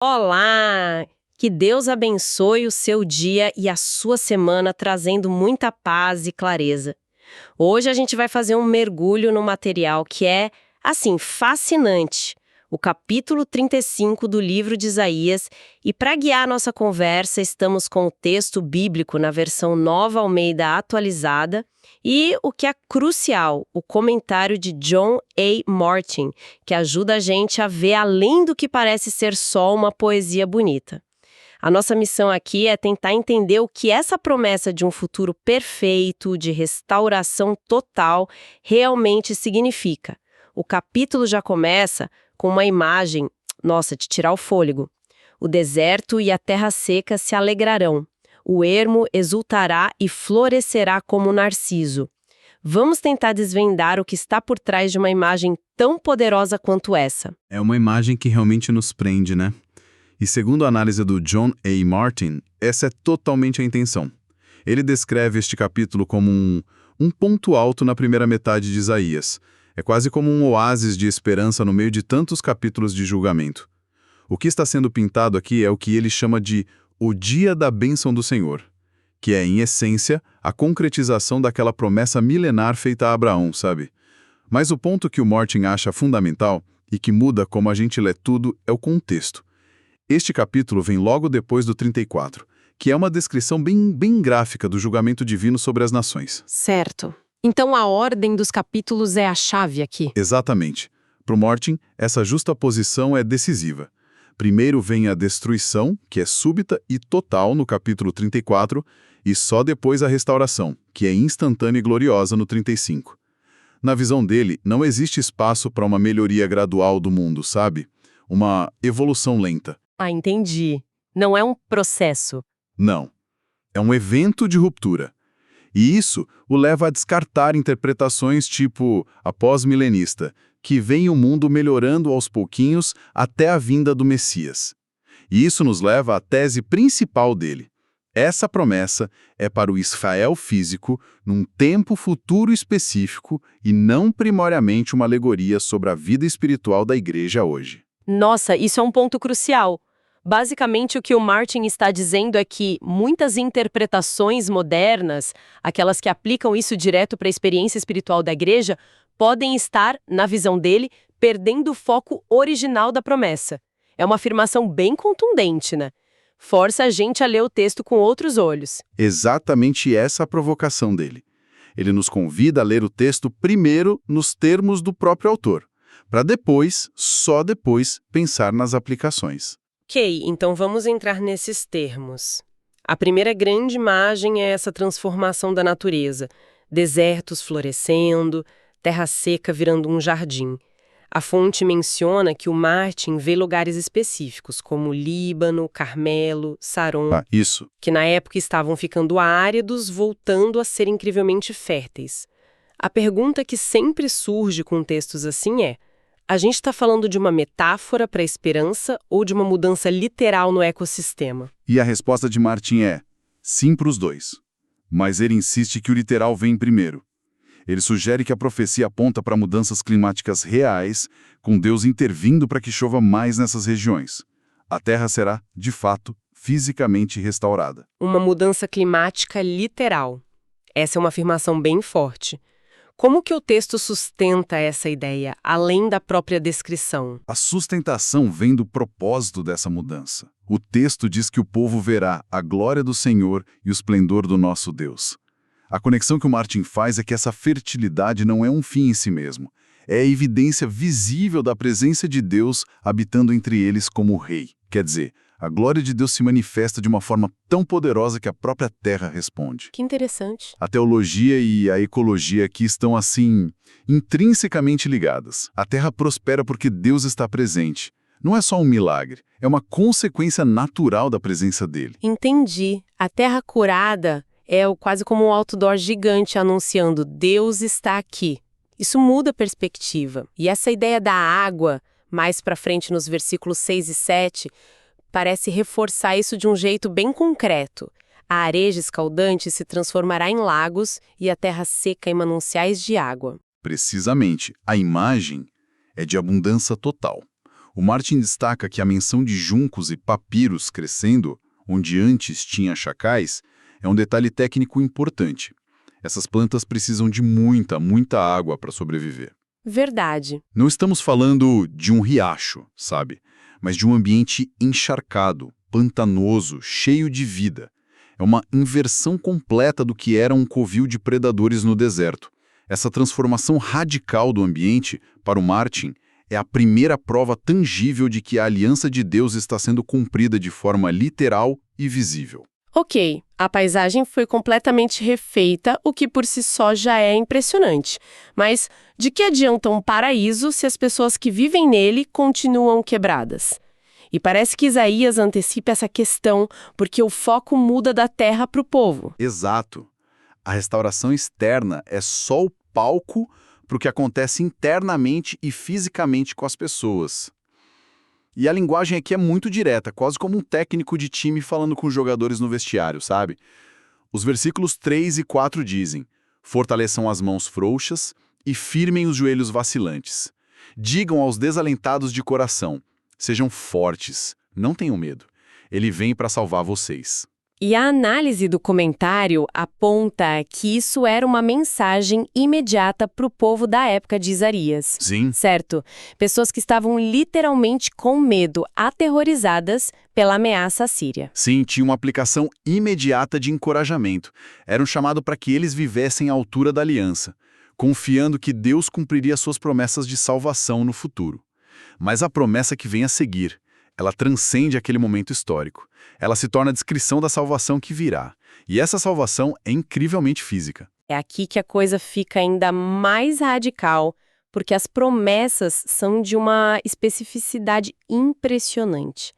Olá! Que Deus abençoe o seu dia e a sua semana, trazendo muita paz e clareza. Hoje a gente vai fazer um mergulho no material que é, assim, fascinante. O capítulo 35 do livro de Isaías. E para guiar nossa conversa, estamos com o texto bíblico na versão Nova Almeida atualizada e, o que é crucial, o comentário de John A. Martin, que ajuda a gente a ver além do que parece ser só uma poesia bonita. A nossa missão aqui é tentar entender o que essa promessa de um futuro perfeito, de restauração total, realmente significa. O capítulo já começa com uma imagem, nossa, de tirar o fôlego. O deserto e a terra seca se alegrarão. O ermo exultará e florescerá como o narciso. Vamos tentar desvendar o que está por trás de uma imagem tão poderosa quanto essa. É uma imagem que realmente nos prende, né? E segundo a análise do John A. Martin, essa é totalmente a intenção. Ele descreve este capítulo como um ponto alto na primeira metade de Isaías. É quase como um oásis de esperança no meio de tantos capítulos de julgamento. O que está sendo pintado aqui é o que ele chama de o dia da bênção do Senhor, que é, em essência, a concretização daquela promessa milenar feita a Abraão, sabe? Mas o ponto que o Martin acha fundamental e que muda como a gente lê tudo é o contexto. Este capítulo vem logo depois do 34, que é uma descrição bem gráfica do julgamento divino sobre as nações. Certo. Então a ordem dos capítulos é a chave aqui. Exatamente. Para o Martin, essa justaposição é decisiva. Primeiro vem a destruição, que é súbita e total no capítulo 34, e só depois a restauração, que é instantânea e gloriosa no 35. Na visão dele, não existe espaço para uma melhoria gradual do mundo, sabe? Uma evolução lenta. Ah, entendi. Não é um processo. Não. É um evento de ruptura. E isso o leva a descartar interpretações tipo a pós-milenista, que vem o mundo melhorando aos pouquinhos até a vinda do Messias. E isso nos leva à tese principal dele. Essa promessa é para o Israel físico, num tempo futuro específico e não primariamente uma alegoria sobre a vida espiritual da igreja hoje. Nossa, isso é um ponto crucial. Basicamente, o que o Martin está dizendo é que muitas interpretações modernas, aquelas que aplicam isso direto para a experiência espiritual da igreja, podem estar, na visão dele, perdendo o foco original da promessa. É uma afirmação bem contundente, né? Força a gente a ler o texto com outros olhos. Exatamente essa a provocação dele. Ele nos convida a ler o texto primeiro nos termos do próprio autor, para depois, só depois, pensar nas aplicações. Ok, então vamos entrar nesses termos. A primeira grande imagem é essa transformação da natureza. Desertos florescendo, terra seca virando um jardim. A fonte menciona que o Martin vê lugares específicos, como Líbano, Carmelo, Saron, Isso. que na época estavam ficando áridos, voltando a ser incrivelmente férteis. A pergunta que sempre surge com textos assim é: a gente está falando de uma metáfora para a esperança ou de uma mudança literal no ecossistema? E a resposta de Martin é sim para os dois. Mas ele insiste que o literal vem primeiro. Ele sugere que a profecia aponta para mudanças climáticas reais, com Deus intervindo para que chova mais nessas regiões. A Terra será, de fato, fisicamente restaurada. Uma mudança climática literal. Essa é uma afirmação bem forte. Como que o texto sustenta essa ideia, além da própria descrição? A sustentação vem do propósito dessa mudança. O texto diz que o povo verá a glória do Senhor e o esplendor do nosso Deus. A conexão que o Martin faz é que essa fertilidade não é um fim em si mesmo. É a evidência visível da presença de Deus habitando entre eles como rei. Quer dizer, a glória de Deus se manifesta de uma forma tão poderosa que a própria terra responde. Que interessante. A teologia e a ecologia aqui estão, assim, intrinsecamente ligadas. A terra prospera porque Deus está presente. Não é só um milagre, é uma consequência natural da presença dele. Entendi. A terra curada é quase como um outdoor gigante anunciando: Deus está aqui. Isso muda a perspectiva. E essa ideia da água, mais para frente nos versículos 6 e 7, parece reforçar isso de um jeito bem concreto. A areia escaldante se transformará em lagos e a terra seca em mananciais de água. Precisamente, a imagem é de abundância total. O Martin destaca que a menção de juncos e papiros crescendo, onde antes tinha chacais, é um detalhe técnico importante. Essas plantas precisam de muita água para sobreviver. Verdade. Não estamos falando de um riacho, sabe? Mas de um ambiente encharcado, pantanoso, cheio de vida. É uma inversão completa do que era um covil de predadores no deserto. Essa transformação radical do ambiente, para o Martin, é a primeira prova tangível de que a aliança de Deus está sendo cumprida de forma literal e visível. Ok, a paisagem foi completamente refeita, o que por si só já é impressionante. Mas de que adianta um paraíso se as pessoas que vivem nele continuam quebradas? E parece que Isaías antecipa essa questão, porque o foco muda da terra para o povo. Exato. A restauração externa é só o palco para o que acontece internamente e fisicamente com as pessoas. E a linguagem aqui é muito direta, quase como um técnico de time falando com os jogadores no vestiário, sabe? Os versículos 3 e 4 dizem: fortaleçam as mãos frouxas e firmem os joelhos vacilantes. Digam aos desalentados de coração: sejam fortes, não tenham medo. Ele vem para salvar vocês. E a análise do comentário aponta que isso era uma mensagem imediata para o povo da época de Isaías. Sim. Certo? Pessoas que estavam literalmente com medo, aterrorizadas pela ameaça assíria. Sim, tinha uma aplicação imediata de encorajamento. Era um chamado para que eles vivessem à altura da aliança, confiando que Deus cumpriria suas promessas de salvação no futuro. Mas a promessa que vem a seguir, ela transcende aquele momento histórico. Ela se torna a descrição da salvação que virá. E essa salvação é incrivelmente física. É aqui que a coisa fica ainda mais radical, porque as promessas são de uma especificidade impressionante.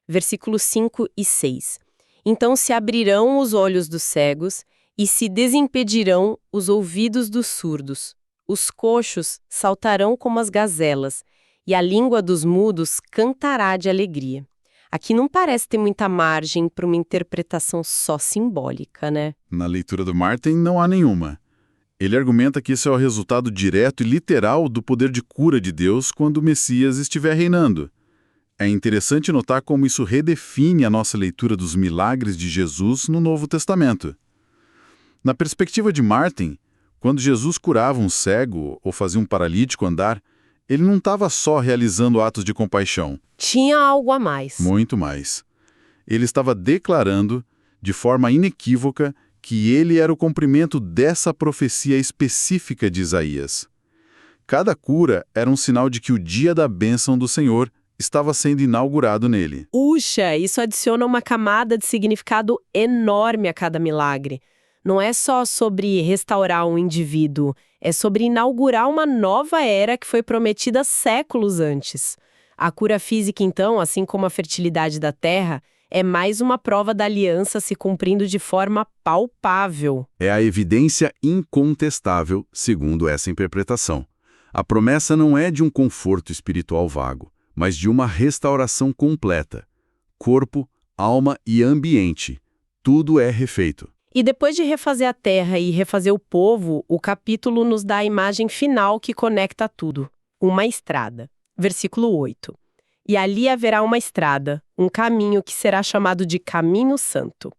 Versículos 5 e 6. Então se abrirão os olhos dos cegos e se desimpedirão os ouvidos dos surdos. Os coxos saltarão como as gazelas, e a língua dos mudos cantará de alegria. Aqui não parece ter muita margem para uma interpretação só simbólica, né? Na leitura do Martin, não há nenhuma. Ele argumenta que isso é o resultado direto e literal do poder de cura de Deus quando o Messias estiver reinando. É interessante notar como isso redefine a nossa leitura dos milagres de Jesus no Novo Testamento. Na perspectiva de Martin, quando Jesus curava um cego ou fazia um paralítico andar, ele não estava só realizando atos de compaixão. Tinha algo a mais. Muito mais. Ele estava declarando, de forma inequívoca, que ele era o cumprimento dessa profecia específica de Isaías. Cada cura era um sinal de que o dia da bênção do Senhor estava sendo inaugurado nele. Puxa, isso adiciona uma camada de significado enorme a cada milagre. Não é só sobre restaurar um indivíduo, é sobre inaugurar uma nova era que foi prometida séculos antes. A cura física, então, assim como a fertilidade da terra, é mais uma prova da aliança se cumprindo de forma palpável. É a evidência incontestável, segundo essa interpretação. A promessa não é de um conforto espiritual vago, mas de uma restauração completa. Corpo, alma e ambiente. Tudo é refeito. E depois de refazer a terra e refazer o povo, o capítulo nos dá a imagem final que conecta tudo. Uma estrada. Versículo 8. E ali haverá uma estrada, um caminho que será chamado de Caminho Santo.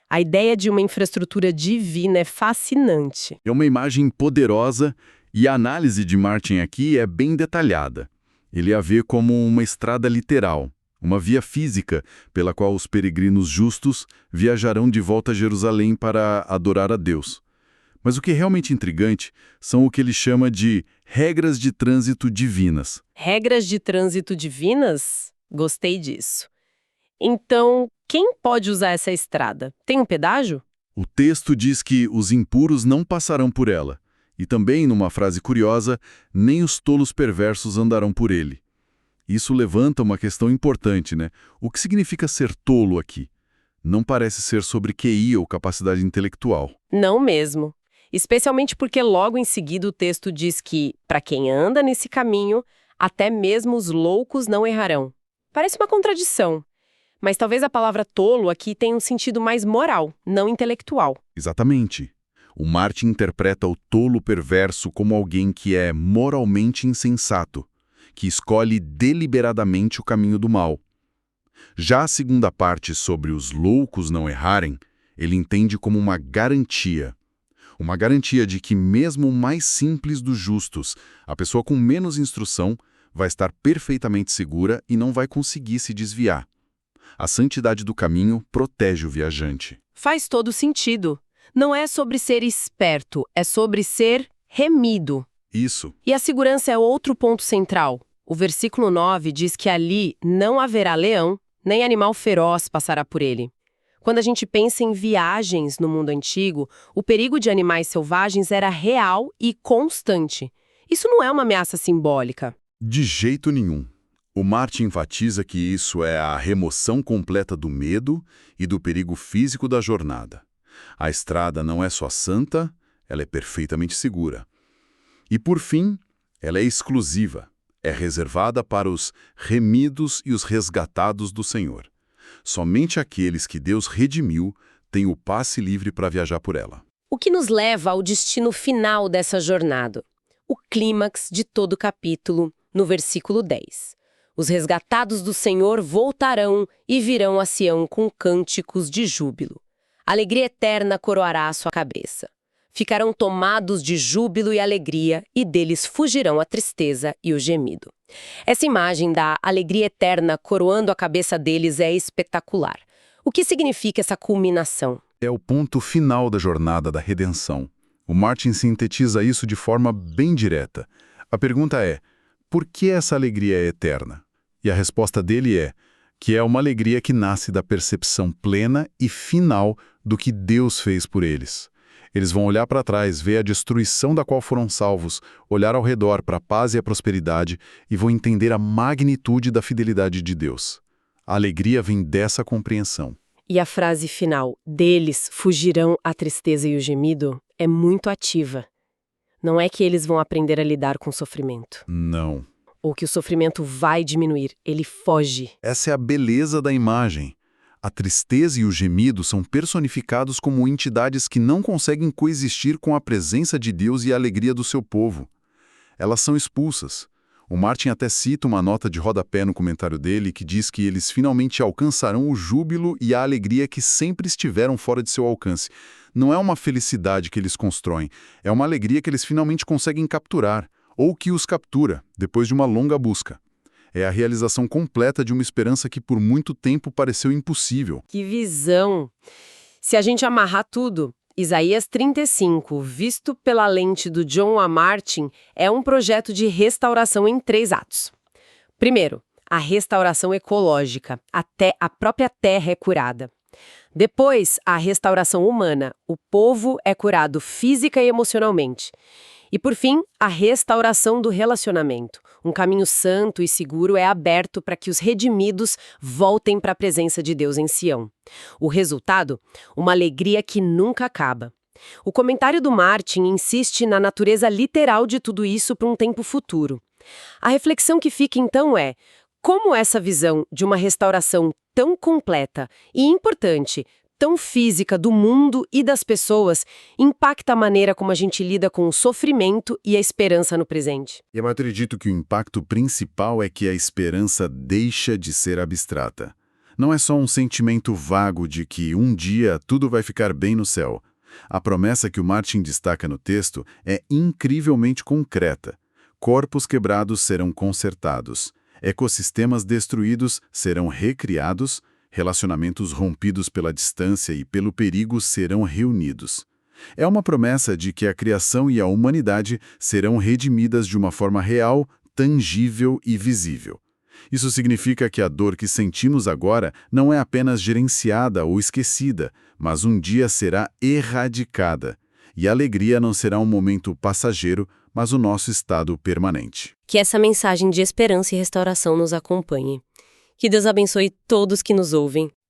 A ideia de uma infraestrutura divina é fascinante. É uma imagem poderosa e a análise de Martin aqui é bem detalhada. Ele a vê como uma estrada literal, uma via física pela qual os peregrinos justos viajarão de volta a Jerusalém para adorar a Deus. Mas o que é realmente intrigante são o que ele chama de regras de trânsito divinas. Regras de trânsito divinas? Gostei disso. Então, quem pode usar essa estrada? Tem um pedágio? O texto diz que os impuros não passarão por ela. E também, numa frase curiosa, nem os tolos perversos andarão por ele. Isso levanta uma questão importante, né? O que significa ser tolo aqui? Não parece ser sobre QI ou capacidade intelectual. Não mesmo. Especialmente porque logo em seguida o texto diz que, para quem anda nesse caminho, até mesmo os loucos não errarão. Parece uma contradição. Mas talvez a palavra tolo aqui tenha um sentido mais moral, não intelectual. Exatamente. O Martin interpreta o tolo perverso como alguém que é moralmente insensato, que escolhe deliberadamente o caminho do mal. Já a segunda parte sobre os loucos não errarem, ele entende como uma garantia. Uma garantia de que mesmo o mais simples dos justos, a pessoa com menos instrução, vai estar perfeitamente segura e não vai conseguir se desviar. A santidade do caminho protege o viajante. Faz todo sentido. Não é sobre ser esperto, é sobre ser remido. Isso. E a segurança é outro ponto central. O versículo 9 diz que ali não haverá leão, nem animal feroz passará por ele. Quando a gente pensa em viagens no mundo antigo, o perigo de animais selvagens era real e constante. Isso não é uma ameaça simbólica. De jeito nenhum. O Martin enfatiza que isso é a remoção completa do medo e do perigo físico da jornada. A estrada não é só santa, ela é perfeitamente segura. E, por fim, ela é exclusiva, é reservada para os remidos e os resgatados do Senhor. Somente aqueles que Deus redimiu têm o passe livre para viajar por ela. O que nos leva ao destino final dessa jornada, o clímax de todo o capítulo, no versículo 10. Os resgatados do Senhor voltarão e virão a Sião com cânticos de júbilo. Alegria eterna coroará a sua cabeça. Ficarão tomados de júbilo e alegria, e deles fugirão a tristeza e o gemido. Essa imagem da alegria eterna coroando a cabeça deles é espetacular. O que significa essa culminação? É o ponto final da jornada da redenção. O Martin sintetiza isso de forma bem direta. A pergunta é, por que essa alegria é eterna? E a resposta dele é que é uma alegria que nasce da percepção plena e final do que Deus fez por eles. Eles vão olhar para trás, ver a destruição da qual foram salvos, olhar ao redor para a paz e a prosperidade e vão entender a magnitude da fidelidade de Deus. A alegria vem dessa compreensão. E a frase final, deles fugirão a tristeza e o gemido, é muito ativa. Não é que eles vão aprender a lidar com o sofrimento. Não. Ou que o sofrimento vai diminuir, ele foge. Essa é a beleza da imagem. A tristeza e o gemido são personificados como entidades que não conseguem coexistir com a presença de Deus e a alegria do seu povo. Elas são expulsas. O Martin até cita uma nota de rodapé no comentário dele que diz que eles finalmente alcançarão o júbilo e a alegria que sempre estiveram fora de seu alcance. Não é uma felicidade que eles constroem, é uma alegria que eles finalmente conseguem capturar, ou que os captura, depois de uma longa busca. É a realização completa de uma esperança que por muito tempo pareceu impossível. Que visão! Se a gente amarrar tudo, Isaías 35, visto pela lente do John A. Martin, é um projeto de restauração em 3 atos. Primeiro, a restauração ecológica, até a própria terra é curada. Depois, a restauração humana, o povo é curado física e emocionalmente. E, por fim, a restauração do relacionamento. Um caminho santo e seguro é aberto para que os redimidos voltem para a presença de Deus em Sião. O resultado? Uma alegria que nunca acaba. O comentário do Martin insiste na natureza literal de tudo isso para um tempo futuro. A reflexão que fica, então, é como essa visão de uma restauração tão completa e importante, tão física do mundo e das pessoas, impacta a maneira como a gente lida com o sofrimento e a esperança no presente. E eu acredito que o impacto principal é que a esperança deixa de ser abstrata. Não é só um sentimento vago de que um dia tudo vai ficar bem no céu. A promessa que o Martin destaca no texto é incrivelmente concreta. Corpos quebrados serão consertados. Ecossistemas destruídos serão recriados. Relacionamentos rompidos pela distância e pelo perigo serão reunidos. É uma promessa de que a criação e a humanidade serão redimidas de uma forma real, tangível e visível. Isso significa que a dor que sentimos agora não é apenas gerenciada ou esquecida, mas um dia será erradicada. E a alegria não será um momento passageiro, mas o nosso estado permanente. Que essa mensagem de esperança e restauração nos acompanhe. Que Deus abençoe todos que nos ouvem.